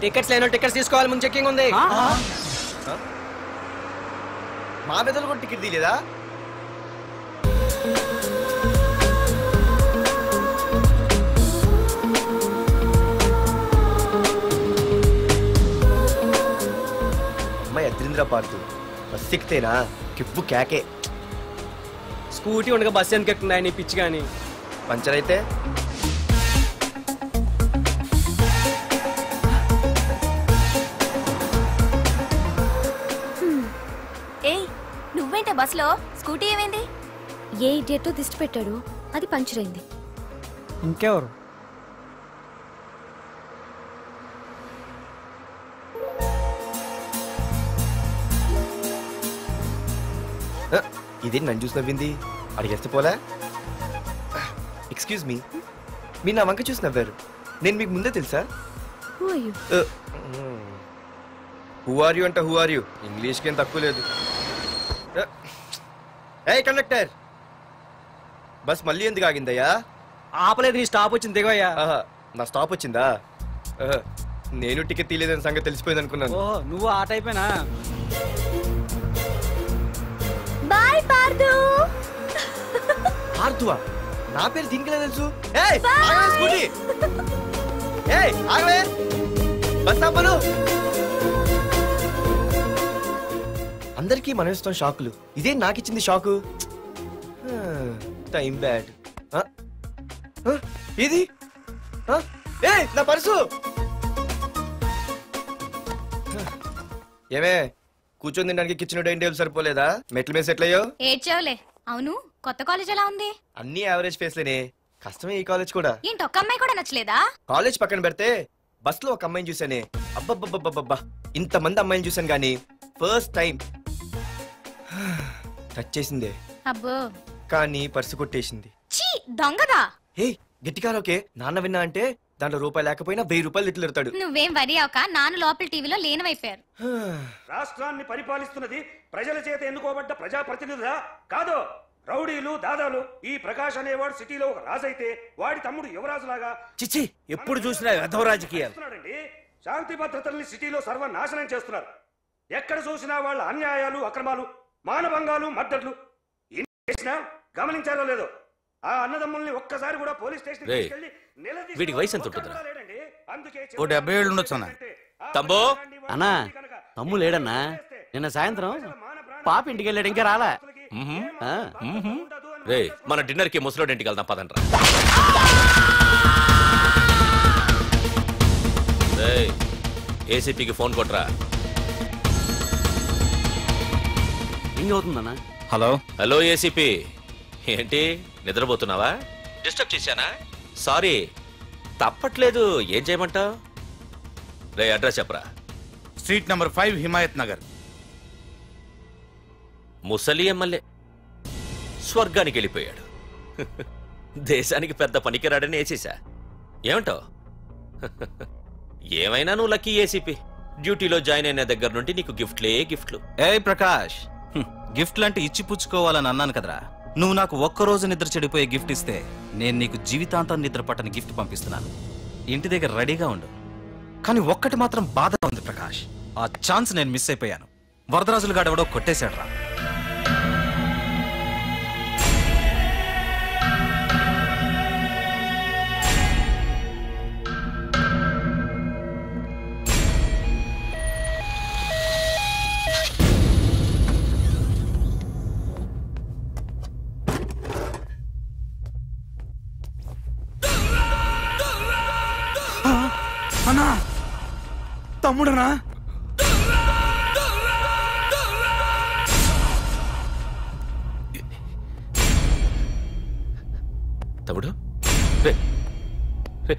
Tickets లేనో tickets తీసుకోవాలి, ముందు checking ఉంది. మా పెద్దలు కూడా టికెట్ తీయలేదా? అమ్మాయి అద్రింద్ర పార్తు బస్ ఎక్కితేనా కిప్పు కేకే. స్కూటీ ఉండగా బస్సు ఎందుకు ఎక్కుతున్నాయి నీ పిచ్చి కానీ? పంచర్ అయితే నువ్వేంటే బస్సులో? స్కూటీ ఏమైంది? ఏ ఇడియట్ దిష్టి పెట్టాడు, అది పంచర్ అయింది. ఇంకెవరు? ఇదేంటి నన్ను చూసి నవ్వింది? అడిగేస్తే పోలే. ఎక్స్క్యూజ్ మీ, మీరు నా వంక చూసి నవ్వారు. నేను మీకు ముందే తెలుసా? హూ ఆర్ యూ అంటే హూ ఆర్ యూ, ఇంగ్లీష్కి ఏం తక్కువ లేదు. ఏ కండక్టర్, బస్ మళ్ళీ ఎందుకు ఆగిందయ్యా? ఆపలేదు, నీ స్టాప్ వచ్చింది, దిగోయ్యా. నా స్టాప్ వచ్చిందా? నేను టికెట్ తీయలేదని సంగతి తెలిసిపోయింది అనుకున్నాను. ఓహో, నువ్వు ఆ టైపేనా? బాయ్ పార్దు. పార్థువా? నా పేరు దీనికిలే తెలుసు. ఏయ్ ఆగవే స్కూటీ. ఏయ్ ఆగవే, బస్ ఆపను. అందరికీ మనం ఇస్తాం షాకులు, ఇదే నాకు ఇచ్చింది షాకు. Time bad. ఇది నా పర్సు. ఏమే కూర్చొని తినడానికి కిచెన్ డైనింగ్ టేబుల్ సరిపోలేదా? మెట్ల మీద సెట్ అయ్యో. ఏడ్చావులే. అవును, కొత్త కాలేజ్ ఎలా ఉంది? అన్ని యావరేజ్ ఫేస్లేనే, కష్టమే ఈ కాలేజ్ కూడా. ఏంటి, ఒక్క అమ్మాయి కూడా నచ్చలేదా? కాలేజ్ పక్కన పెడితే బస్ లో ఒక అమ్మాయిని చూసానే, అబ్బబ్బబ్బబ్బబ్బా ఇంతమంది అమ్మాయిని చూసాను గానీ ఫస్ట్ టైం టచ్ చేసిందే. అబ్బో, కానీ పర్సు కొట్టేసింది. చీ దొంగదా. హే గట్టిగా ఓకే, నాన్న విన్నా అంటే దాంట్లో రూపాయి లేకపోయినా 1000 రూపాయలు ఇట్లు ఎడతాడు. నువ్వేం వరి అవక, నాన్న లోపల టీవీలో లేనవైపోయారు. రాష్ట్రాన్ని పరిపాలిస్తున్నది ప్రజల చేత ఎన్నుకోబడ్డ ప్రజాప్రతినిధులా కాదు, రౌడీలు దాదాలు. ఈ ప్రకాష్ అనేవాడు సిటీలో ఒక రాజైతే వాడి తమ్ముడు యువరాజులాగా చిచ్చి ఎప్పుడు చూసినా వెధవ రాజకీయాలు. శాంతి భద్రతల్ని సిటీలో సర్వనాశనం చేస్తున్నారు. ఎక్కడ చూసినా వాళ్ళ అన్యాయాలు, అక్రమాలు, మానభంగాలు, మద్దతులు. చేసినా గమనించారో లేదో, ఆ అన్నదమ్ముల్ని ఒక్కసారి కూడా పోలీస్ స్టేషన్ వీడికి వయసు ఎంత ఉంటుంది? ఓ 70 ఏళ్ళు ఉండొచ్చు అన్న. తమ్ముడు అన్నా, తమ్ము లేడన్నా. నిన్న సాయంత్రం పాప ఇంటికి వెళ్ళాడు, ఇంకా రాలా. రే మన డిన్నర్ కి ముసలోడి ఇంటికి వెళ్దాం పదండ్రా. ఏసీపీకి ఫోన్ కొట్రా. రింగ్ అవుతుందన్నా. హలో హలో ఏసీపీ, ఏంటి నిద్రపోతున్నావా? డిస్టర్బ్ చేశానా? సారీ, తప్పట్లేదు. ఏం చేయమంటావు? రే అడ్రస్ చెప్పరా. Street number 5 Himayat Nagar. ముసలి ఎమ్మెల్యే స్వర్గానికి వెళ్ళిపోయాడు. దేశానికి పెద్ద పనికిరాడని వేసేసా. ఏమంటావు? ఏమైనా నువ్వు లక్కీ ఏసీపీ. డ్యూటీలో జాయిన్ అయిన దగ్గర నుండి నీకు గిఫ్ట్లే గిఫ్ట్లు. ఏ ప్రకాష్, గిఫ్ట్ లాంటి ఇచ్చి పుచ్చుకోవాలని అన్నాను కదరా. నువ్వు నాకు ఒక్కరోజు నిద్ర చెడిపోయే గిఫ్ట్ ఇస్తే నేను నీకు జీవితాంతం నిద్ర పట్టని గిఫ్ట్ పంపిస్తున్నాను. ఇంటి దగ్గర రెడీగా ఉండు. కానీ ఒక్కటి మాత్రం బాధగా ఉంది ప్రకాష్, ఆ ఛాన్స్ నేను మిస్ అయిపోయాను. వరదరాజులు గాడెవడో కొట్టేశాడు రా. అన్నా, తమ్ముడనా? తమ్ముడు రే రే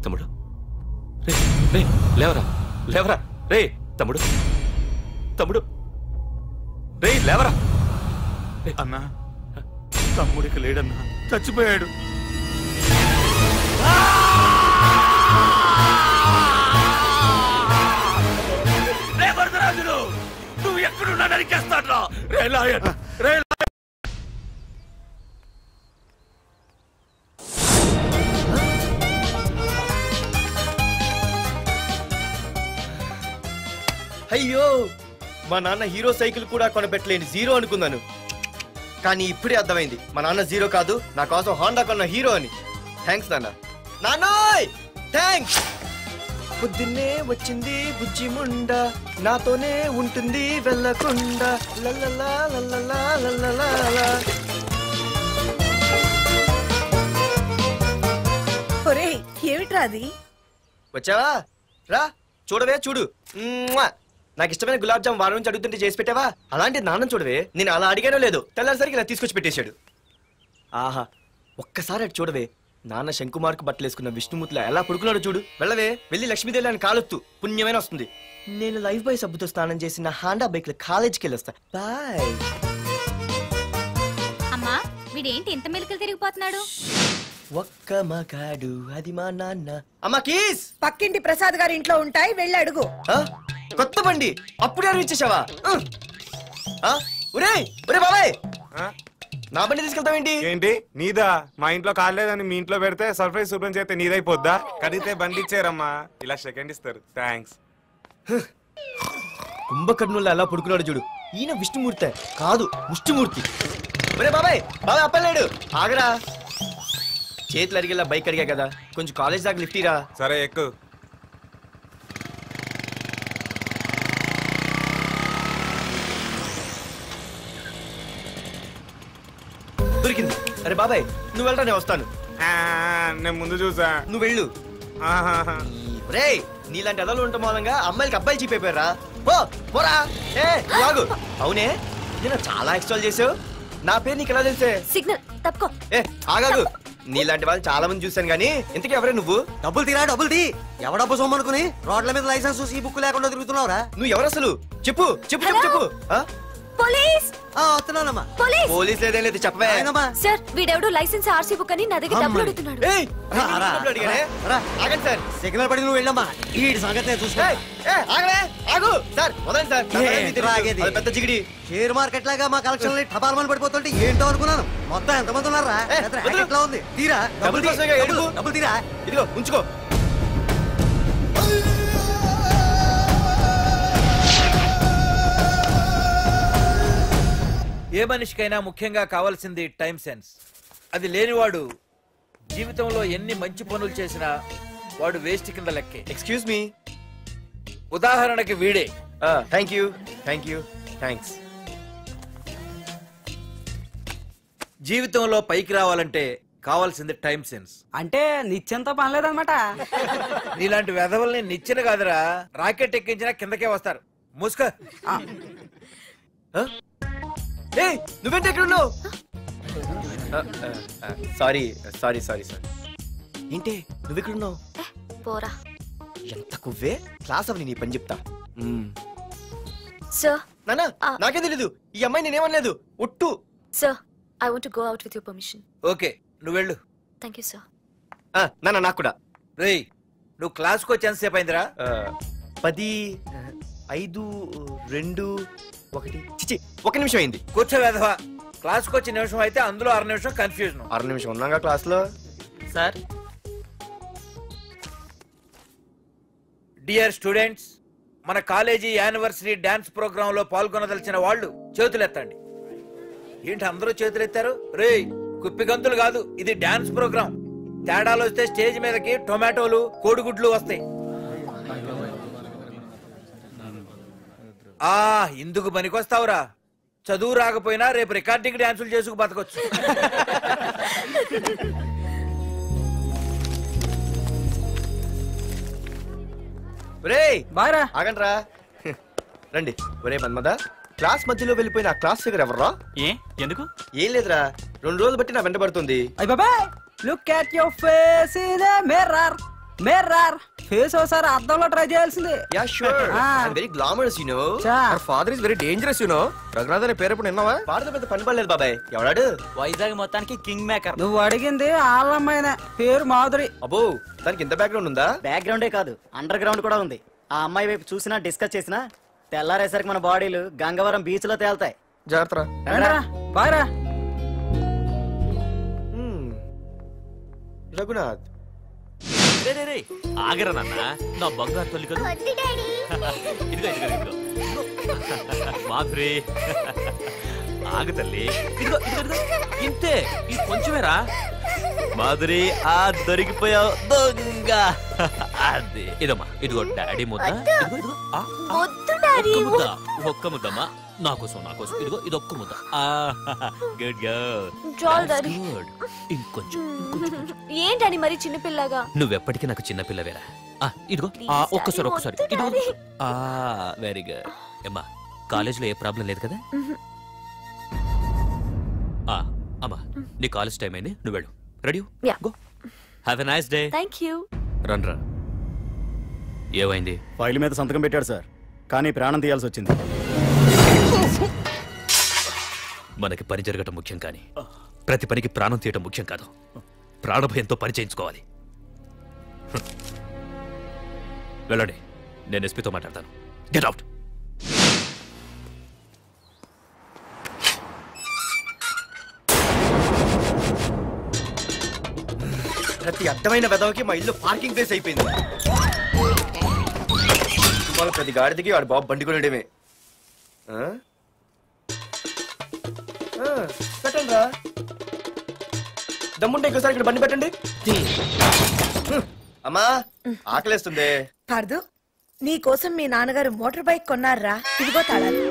తమ్ముడు రే రే లేవరా లేవరా రే తమ్ముడు తమ్ముడు రే లేవరా. అన్నా, తమ్ముడికి లేడన్నా, చచ్చిపోయాడు. రే వరదరాజులు, నువ్వు ఎక్కడున్నా నరికేస్తాడ్రా. రే లాయర్, రే అయ్యో మా నాన్న హీరో సైకిల్ కూడా కొనబెట్టలేని జీరో అనుకున్నాను. కానీ ఇప్పుడే అర్థమైంది మా నాన్న జీరో కాదు, నా కోసం హోండా కొన్న హీరో అని. థ్యాంక్స్ నాన్న. నాన్నోయ్ థ్యాంక్స్. పొద్దున్నే వచ్చింది బుజ్జి ముండ, నాతోనే ఉంటుంది వెళ్ళకుండా. లల్లలా లల్లలా లల్లలా. ఒరేయ్ ఏమిట్రా అది? వచ్చావా? రా చూడవే చూడు. నాకు ఇష్టమైన గులాబ్ జామ్ వారం నుంచి అడుగుతుంటే చేసి పెట్టావా? అలాంటి నాన్న చూడవే, నేను అలా అడిగానో లేదు, తెల్లారిసరికి ఇలా తీసుకొచ్చి పెట్టేశాడు. ఆహా ఒక్కసారి అటు చూడవే, నాన్న శంకుమార్కు బట్టలేసుకున్న విష్ణుమూర్తిలా ఎలా పడుకున్నాడు చూడు. వెళ్ళవే, వెళ్ళి లక్ష్మీదేవి అని కాలొత్తు, పుణ్యమైన వస్తుంది. నేను లైఫ్ బాయ్ సబ్బుతో స్నానం చేసి నా హాండా బైక్ లో కాలేజీకి వెళ్ళొస్తా. బాయ్. అమ్మా వీడేంటి ఇంత మెలికలు తిరిగిపోతున్నాడు? ఒక్క మగాడు అది మా నాన్న. అమ్మా కీస్ పక్కింటి ప్రసాద్ గారి ఇంట్లో ఉంటాయి, వెళ్ళి అడుగు. కొత్త బండి అప్పుడే అరివిచ్చేసావా? ఒరే ఒరే బాబాయ్, నా బండి తీసుకెళ్తావేంటి? ఏంటి నీదా? మా ఇంట్లో కాలేదని మీ ఇంట్లో పెడితే సర్ప్రైజ్ శుభ్రం చేస్తే నీదైపోద్దా? కడిగితే బండి ఇచ్చారమ్మా, ఇలా సెకండ్ ఇస్తారు. థ్యాంక్స్. కుంభకర్ణుల్లో ఎలా పడుకున్నాడు చూడు. ఈయన విష్ణుమూర్తి కాదు ముష్టిమూర్తి. ఒరే బాబాయ్ బాబాయ్ అప్పలేడు, ఆగరా. చేతులు అడిగేలా బైక్ అడిగా కదా, కొంచెం కాలేజ్ దాకా లిఫ్ట్ ఇరా. సరే ఎక్కు. దొరికింది. అరే బాబాయ్ నువ్వు వెళ్ళరా, నేను వస్తాను. నేను ముందు చూసా, నువ్వు వెళ్ళు. రే నీలాంటి అదలు ఉండటం మూలంగా అమ్మాయిలకి అబ్బాయిలు చీపైపోయారా? పోరా. లాగు. అవునే నేను చాలా ఎక్స్ట్రాల్ చేసావు, నా పేరు నీకు ఎలా తెలిసే? సిగ్నల్ తప్పుకో. ఆగాగు, నీలాంటి వాళ్ళు చాలా మంది చూశాను గానీ ఇంతకీ ఎవరే నువ్వు? డబ్బులు తీరా, డబ్బులు తీ. ఎవడబ్బు సొమ్మనుకుని రోడ్ల మీద లైసెన్స్ చూసి బుక్ లేకుండా తిరుగుతున్నావురా? నువ్వు ఎవరు అసలు? చెప్పు చెప్పు చెప్పు చెప్పు. పోలీస్ వస్తున్నానమ్మా. పోలీస్ పోలీస్ లేదేం లేదు, చెప్పవే. సార్ వీడెవడు లైసెన్స్ ఆర్సీ బుక్ అని నా దగ్గర డబ్బులు అడుగుతున్నాడు. ఆగండి సార్. సిగ్నల్ పడి నువ్వు వెళ్ళమ్మా, ఈ సంగతి చూసుకో. ఆగు సార్, వదండి సార్. పెద్ద జిగిడి షేర్ మార్కెట్ లాగా మా కలెక్షన్ టపాల్మని పడిపోతుంటే ఏంటో అనుకున్నాను. మొత్తం ఎంతమంది ఉన్నారా? ఎట్లా ఉంది? తీరా డబ్బులు తీరా. ఇదిగో ఉంచుకో. ఏ మనిషికైనా ముఖ్యంగా కావాల్సింది టైం సెన్స్. అది లేనివాడు జీవితంలో ఎన్ని మంచి పనులు చేసినా వాడు వేస్ట్ కింద లెక్కే. Excuse me. ఉదాహరణకి వీడే. Thank you thank you thanks. జీవితంలో పైకి రావాలంటే కావాల్సింది టైం సెన్స్. అంటే నిత్యంతో పనిలేదన్నమాట. నీలాంటి వెధవల్ని నిచ్చెన కాదురా, రాకెట్ ఎక్కించినా కిందకే వస్తారు. ముసుక. నువ్వేంటి ఎక్కడ ఉన్నావు? Sorry sorry sorry sorry. ఏంటి నువ్వు ఎక్కడ ఉన్నావు? పోరా. ఎంత కువ్వే. క్లాస్ అవని నీ పని చెప్తా. సార్ నానా నాకే తెలీదు, ఈ అమ్మాయి నేనేమనలేదు ఒట్టు. Sir I want to go out with your permission. Okay నువ్వు వెళ్ళు. Thank you sir. నానా నాకు కూడా. రేయ్ నువ్వు క్లాస్కి వచ్చి ఎంతసేపు అయిందిరా? 10, 5, 2, 1 చిచి 1 నిమిషం అయింది. కూర్చో వెధవా. క్లాస్కి వచ్చి నిమిషం అయితే అందులో 6 నిమిషం కన్ఫ్యూజన్. 6 నిమిషం ఉన్నాగా క్లాస్ లో. సార్ డియర్ స్టూడెంట్స్, మన కాలేజీ యానివర్సరీ డాన్స్ ప్రోగ్రామ్ లో పాల్గొనదలిచిన వాళ్ళు చేతులెత్తండి. ఏంటి అందరూ చేతులెత్తారు? రేయ్ కుప్పి గంతులు కాదు, ఇది డాన్స్ ప్రోగ్రామ్. తేడాలు వస్తే స్టేజ్ మీదకి టొమాటోలు కోడిగుడ్లు వస్తాయి. ఇందుకు పనికొస్తావురా. చదువు రాకపోయినా రేపు రికార్డింగ్ డాన్సులు చేసుకు బతకొచ్చు. ఆగండ్రా రండి. ఒరే మన్మద, క్లాస్ మధ్యలో వెళ్ళిపోయిన ఆ క్లాస్ ఫిగర్ ఎవర్రా? ఎందుకు? ఏం లేదురా, 2 రోజులు బట్టి నా వెంట పడుతుంది. అయ్య బాబాయ్, look at your face in the mirror. Mirror face ఒకసారి అద్దంలో ట్రై చేయాల్సింది. Yeah sure. I very glamorous you know. Our father is very dangerous you know. Raghunath అనే పేరు ఎప్పుడు విన్నావా? పాడతో పెద్ద పని పడలేదు బాబాయ్. ఎవడాడు? వైజాగ్ మొత్తానికి కింగ్ మేకర్. నువ్వు అడిగింది ఆళ్ళమ్మాయిన పేరు మాధురి. అబ్బో దానికి ఇంత బ్యాక్గ్రౌండ్ ఉందా? బ్యాక్గ్రౌండే కాదు, అండర్ గ్రౌండ్ కూడా ఉంది. ఆ అమ్మాయి వైపు చూసినా డిస్కస్ చేసినా తెల్లారేసరికి మన బాడీలు గంగవరం బీచ్ లో తేల్తాయి. జాగ్రత్త. బాయ్రా. రఘునాథ్ రే రే రే ఆగరా నాన్న నా బంగారు తల్లి కదా ఇదిగో ఇదిగో ఇదిగో మాధురి ఆగు తల్లి ఇదిగో ఇదిగో ఇదిగో ఇంతే ఇది కొంచెమేరా మాధురి ఆ దొరికిపోయావు దొంగ అదే ఇదమ్మా ఇదిగో డాడీ ముద్ద ఇదిగో ఇదిగో ఒక్క ముద్దమ్మా నా కోసం ఇదిగో ఇది ఒక్క ముద్ద గుడ్ గుడ్ ఇంకొంచెం ఏంటని మరి చిన్నపిల్లగా నువ్వెప్పటికీ నాకు చిన్నపిల్లవేరా ఇదిగో ఒక్కసారి ఇదిగో వెరీ గుడ్ అమ్మా కాలేజీలో ఏ ప్రాబ్లం లేదు కదా అమ్మా నీ కాలేజ్ టైం అయింది నువ్వు వెళ్ళు ready go have a nice day thank you రా ఏమైంది ఫైల్ మీద సంతకం పెట్టాడు సార్ కానీ ప్రాణం తీయాల్సి వచ్చింది మనకి పని జరగటం ముఖ్యం కానీ ప్రతి పనికి ప్రాణం తీయటం ముఖ్యం కాదు ప్రాణభయంతో పని చేయించుకోవాలి వెళ్ళండి నేను ఎస్పీతో మాట్లాడతాను గెట్ అవుట్ ప్రతి అడ్డమైన వెదవకి మా ఇల్లు పార్కింగ్ ప్లేస్ అయిపోయింది వాళ్ళ ప్రతి గాడిదికి వాడు బాబు బండి కొనేయడమే పెట్టండి రా దమ్ముంటే ఇంకోసారి ఇక్కడ బండి పెట్టండి అమ్మా ఆకలేస్తుంది పార్దు నీ కోసం మీ నాన్నగారు మోటార్ బైక్ కొన్నారా ఇదిగో తాళాలు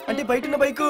అంటే బయట ఉన్న బైకు